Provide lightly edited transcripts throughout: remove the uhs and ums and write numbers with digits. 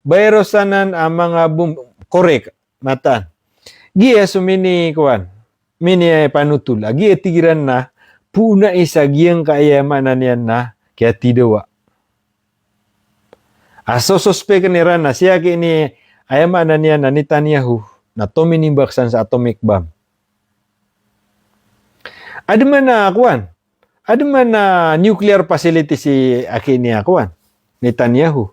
Bayrosanan ang mga korek matan. Gia sumini kuan. Mini panutul. Gia tigiran na puna isa giyang kaayamanan yan na kaya tidawa. Aso suspek ni Rana siya kini ayamanan yan na Netanyahu na tuminimbaksan sa atomic bomb. Ada man na kuan. Ada man na nuclear facility si akini kuan Netanyahu.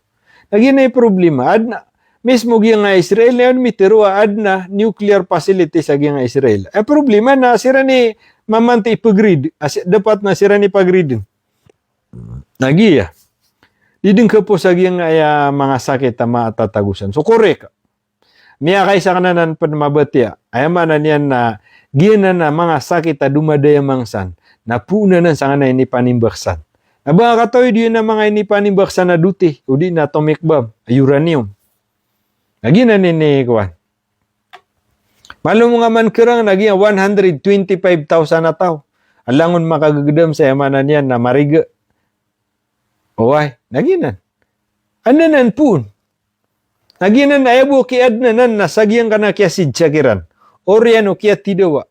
Lagi na problema. Adna mismo giyang nga Israel na yun mitero adna nuclear facility sa giyang nga Israel. Problema na sira ni mamante ipagrid. Dapat na sira ni pagridin. Lagi ya. Diding ka po sa giyang mga sakit na matatagusan. So correct. Miya kaysa kananan panmabatya. Ayamanan yan na giyan na mga sakit na dumadaya mangsan. Na puna na sa nga ini panimbaksan. Aba katoy diyon na mga ini panimbaksan na duti. O di na atomic bomb. Uranium. Lagi na nini kuwan. Malo mo nga man kerang naging 125,000 na tao. Alangon makagagdam sa yamanan yan na mariga. Oy, naginan. Ananan pun. Naginan ayabo ki adnanan nasagyang kana kya sidsakiran. Oriano kya tidawa.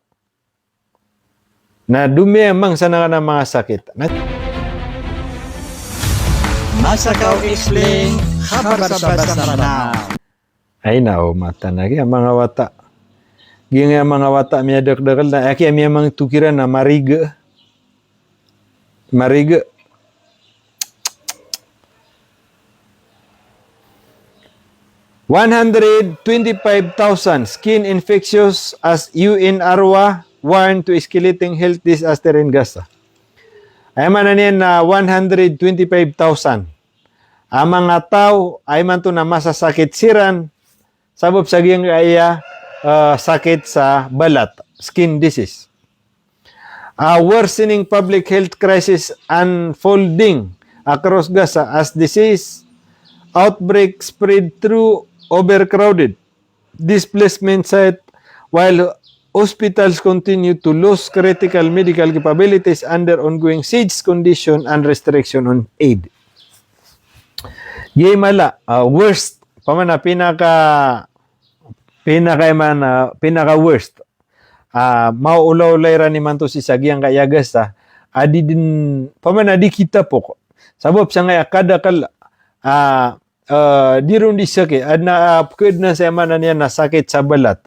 Na dumemang sana na mga sakit. Masakaw Explain, kabar sa basa na. Ay nao mata na kaya mga wata. Gaya mga wata miya dakdakal na kaya miya mga tukiran na mariga. Mariga. $125,000 skin infectious as UN Arwa warned to escalating health disaster in Gaza. Ay man na na 125,000. Ang mga tao ay man to na masasakit siran sabab sa giyang sakit sa balat, skin disease. A worsening public health crisis unfolding across Gaza as disease outbreak spread through overcrowded displacement site while hospitals continue to lose critical medical capabilities under ongoing siege condition and restriction on aid. Mala, worst pamana pinaka worst. Maulaulay ra ni man to si sagyang kayagas adi din pamana di kita po. Sabab sa nga kada kala di ron di sakit adna pukid na sa manan niya na sakit sa balat.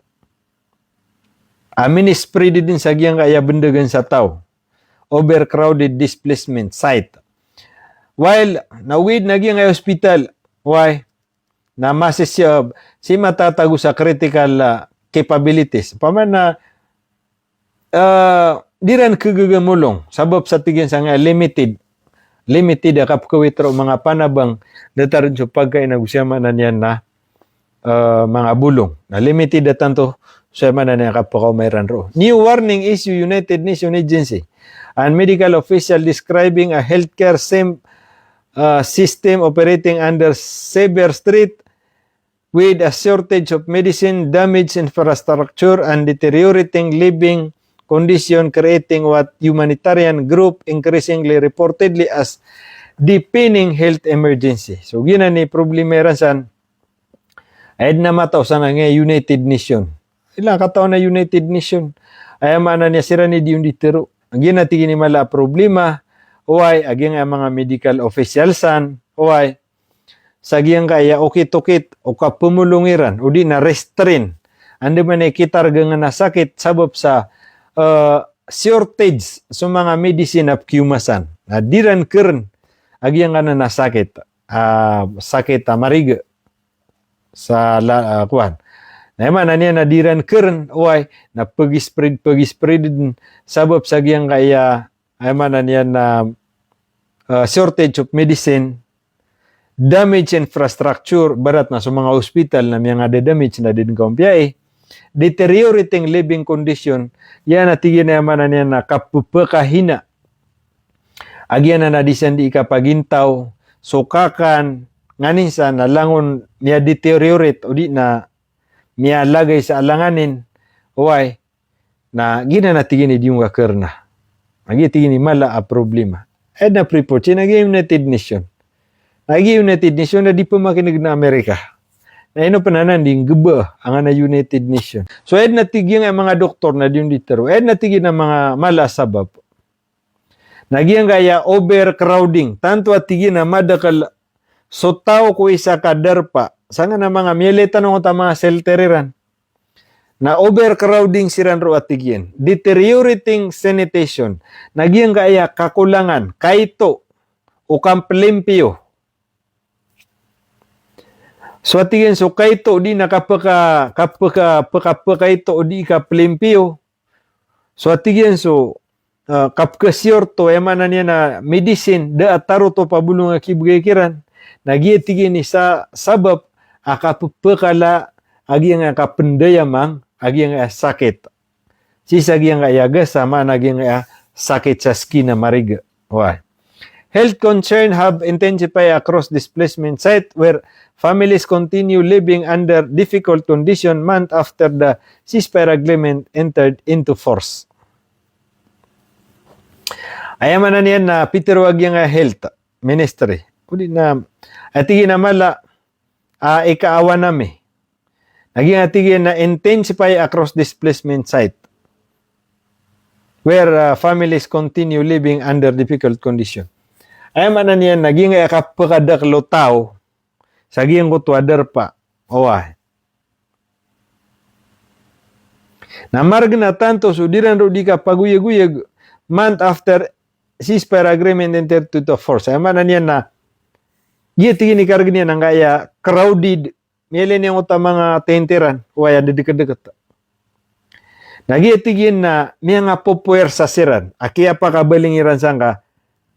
Spread din sa giyang kaya bendagan sa tao. Overcrowded displacement site. While nawid na giyang hospital, why? Na masisya si matatago sa critical capabilities. Pamana di ran kagagamulong sabab sa tigyan sa nga limited kapkawitro mga panabang datarin sa pagkainagusyaman na niyan na mga bulong. Na limited na tanto sa man na kapakaw mayran ro. New warning issue United Nations Agency and medical official describing a healthcare system operating under severe threat with a shortage of medicine, damaged infrastructure, and deteriorating living condition, creating what humanitarian group increasingly reportedly as deepening health emergency. So gina ni problema san ay na mataw sa nga United Nation. Ilang kataon na United Nation. Ay mana niya sira ni diyon ditero. Ang ginatigi ni mala problema oy aging mga medical officials oy sagiyang kaya okit-okit o kapumulungiran o di na restrain. Andi man ay kitarga nga nasakit sabab sa shortage sa mga medicine of kumasan. Na diran kern agyan nga na nasakit. Sakit mariga sa kuan. Na man niya na diran kern oy na pag-spread din sabab sa agyan kaya ay man niya na shortage of medicine, damage infrastructure, barat na sa mga hospital na mga damage na din kampiyay, deteriorating living condition, yan natigyan na yaman na niya na kapupakahina. Agyan na disan di ikapagintaw, sukakan, nganinsa na langon niya deteriorate o di na niya lagay sa alanganin, uway, na gina natigyan ni yung kakarna. Nagitigyan ni mala a problema. Ay na report siya nag-United Nation. Nag-United Nation na di pa makinig na Amerika. na ino pananan ding geba ang na United Nation. So ed natigyan ang mga doktor na diyon ditero. Ed natigyan ang mga malasabab. Nagyang gaya overcrowding. Tanto atigyan na madakal so tao ko isa kadarpa. Sanga na mga mieleta nung ta mga shelteriran. Na overcrowding siran ro atigyan. Deteriorating sanitation. Nagyang gaya kakulangan, kaito, o kamplimpyo. So atigyan so kaito di nakapaka ito o di kaplimpyo. So atigyan so kapkasyorto emanan niya na medicine da ataro to pabulong akibugikiran nagitigin ni sa sabab akapukala agi nga kapendayamang agi nga sakit sisa agi nga yaga sama nagi nga sakit sa skin na mariga. Why? Health concern have intensified across displacement site where families continue living under difficult condition month after the ceasefire agreement entered into force. Ayaman na niyan na Peter wag yung health ministry. Kudi na atigin na mala ikaawa nami. Naging atigin na intensify across displacement site where families continue living under difficult condition. Ayaman na niyan naging kapakadaklo tao sa giyang kutwadar pa. Owa. Namarg na tanto sudiran ro di ka paguyag-uyag month after ceasefire agreement entered into force. Ayaman na niyan na tigin ni karag niya nang kaya crowded nila niya uta mga tenteran waya dedekat-dekat. Nagitigin na miya nga popuwersa siran. Aki apa kabalingiran sangka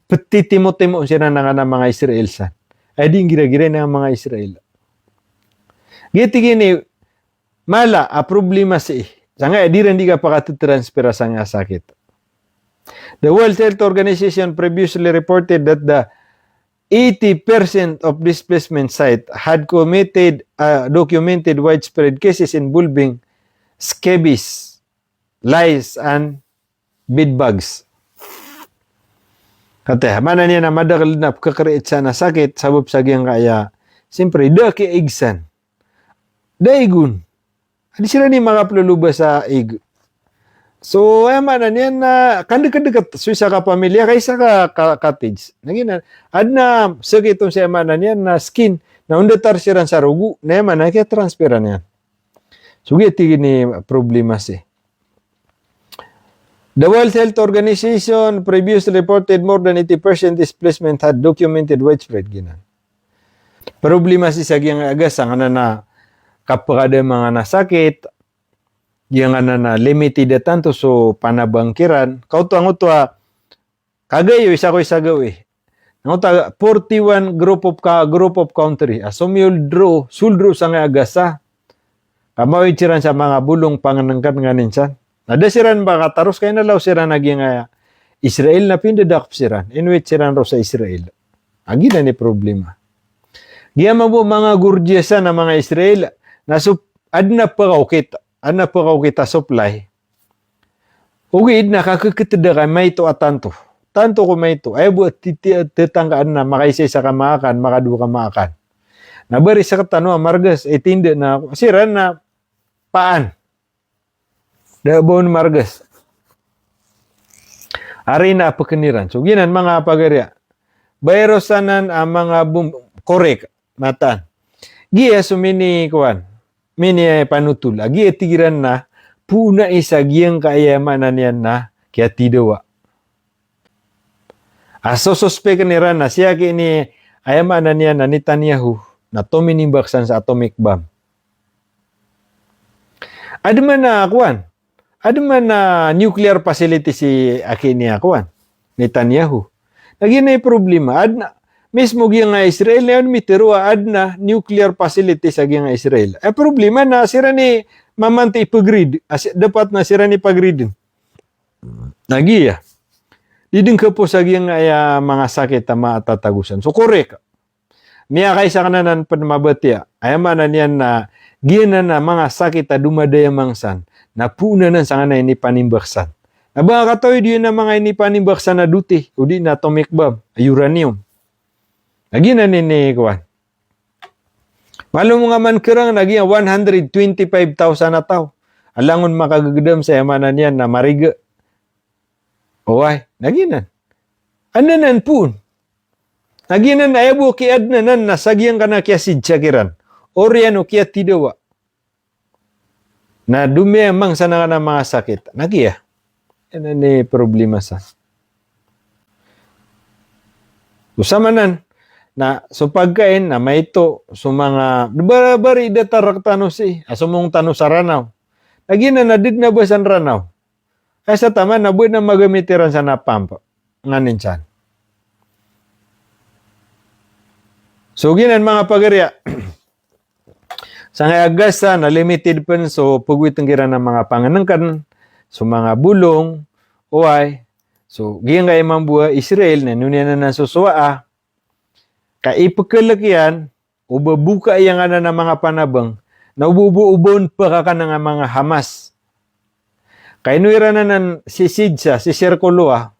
petitimo-timo siya na nga mga Israel san. Ay di gira-gira na mga Israel. Gitigin ni mala a problema si sanga di rin di ka pakatutransfera sa nga sakit. The World Health Organization previously reported that the 80% of displacement sites had documented widespread cases involving scabies, lice, and bedbugs. Kata, mana niya na madakal na kakreate sa nasakit, sabab sa giyang kaya, siyempre, daki igsan. Daigun. Hindi sila ni mga pluluba sa ig. So, ayaman na niyan na kandekat-dekat so isa ka pamilya kaysa ka cottage. Nagina adna sakit itong siya man na niyan na skin na undetar siya sa rugu na yaman na kaya transferan niyan. So, iti ni problema si. The World Health Organization previously reported more than 80% displacement had documented widespread ginan. Problema si sa giyang agas ang na kapag ada mga nasakit yang na limited tanto so panabangkiran kauto ang utwa kagayo isa ko isa gawi ang 41 group of country asumyul suldro sa nga agasa kamawid siran sa mga bulong panganangkan nga ninsan nada siran ba kataros kay nalaw siran naging Israel na pindadak siran inuit siran ro sa Israel agi na ni problema giya mo mga gurjesa na mga Israel na adna pa kita supply. Ugid na kakakitida may ito at tanto. Tanto ko may ito. Ay buat titanggaan na makaisa sa kamakan, makadua kamakan. Nabari sa katano, margas, itindi na siran na paan. Dabon margas. Ari na apakaniran. So ginan mga pagarya. Bayrosanan ang mga korek matan. Giya sumini kuan. Mini panutul. Agi etigiran na puna isa giyang kaayamanan yan na kaya tidawa. Aso suspek niran na siya kini ayamanan yan na Netanyahu na tuminimbaksan sa atomic bomb. Adaman na kuan. Adaman na nuclear facility si akini kuan. Netanyahu. Lagi na problema. Adna mismo giyang Israel na yun, mitiro adna nuclear facility sa giyang Israel. Problema na sira ni mamante ipagrid. Dapat na sira ni pagrid. Nagiya. Diding ka po sa giyang mga sakit na matatagusan. So, correct. Niya kaysa kananan panmabatya. Ayaman na niyan na giyan na mga sakit na dumadaya mangsan. Na puna na sa kanay ni panimbaksan. Aba katoy diyan na mga inipanimbaksan na duty. O di na atomic bomb. Uranium. Lagi na ni kuan. Malo mo nga man kerang naging 125,000 na tao. Alangon makagagdam sa yamanan yan na mariga. Oy, naginan. Ananan pun. Naginan ayabo ki adnanan na sagyang kana kya sidya kiran. Orian o kya tidawa. Na dumemang sana ka na mga sakit. Nagiya. Yan ni problema sa. Usamanan na so pagkain na may ito so mga bari datarak tano si asumong tano sa ranaw. Lagi na nadid na ba sa ranaw? Ay sa tama na buwan na magamitiran sa napampa. Nganin siyan. So ginan mga pagarya. Sa agasa na limited pen so pagwitang gira ng mga panganangkan so mga bulong uway. So giyan nga imang buha Israel na nunya na nasusuwa kaipagkalakyan, ubabuka yang ana ng mga panabang, na ububu-ubon pa ka ng mga Hamas. Kainuira na ng sisidsa, si Sirkuloa,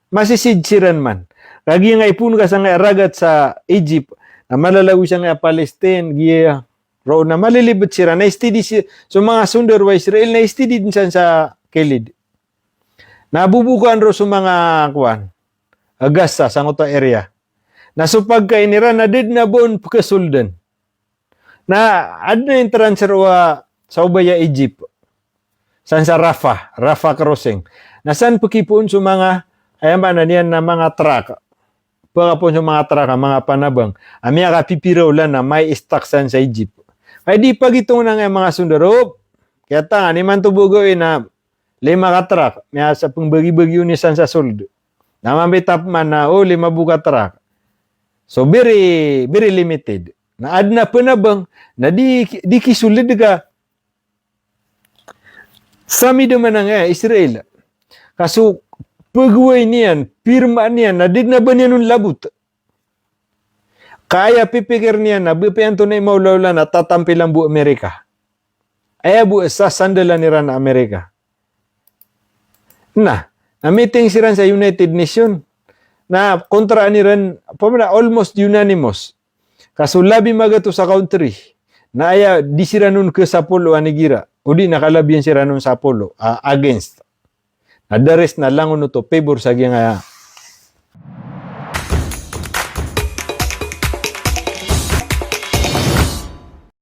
masisidsiran man. Kagi nga ipun ka sa nga ragat sa Egypt, na malalawi siya nga Palestine, giya, roon na malilibot sira, na istidi so mga sundar wa Israel, na istidi din siya sa kilid. Nabubukan ro sa mga kuwan, Agasa, sa ngota area. Na supag kainira na did na buon pagkasuldan. Na adna yung transfer wa sa ubaya Egypt. San sa Rafah crossing. Na san pagkipuon sa mga ayaman na niyan na mga truck. Pagkapon sa mga truck, mga panabang. Amya ka pipiraw lang na may stock san sa Egypt. Ay di pag itong na nga mga sundaro. Kaya tanga, ni man tubugoy na 5 ka truck. May sa pangbagi-bagyo ni san sa soldo. Namambitap man na 5 buka truck. So very limited. Na adna panabang na di kisulid ka sami naman nga Israel. Kaso pagway niyan, pirma niyan, na di na ba niya nun labot? Kaya pipikir niyan na bipianto na imaulawla na tatampilang bu Amerika. Ay bu sa sandalan nira na Amerika. Na meeting siran sa United Nations. Na kontra ni rin, almost unanimous. Kaso labi magato sa country, na aya di sira nun ke sa polo anigira, o di nakalabihan sira nun sa polo, against. Na the rest na lang to favor sa nga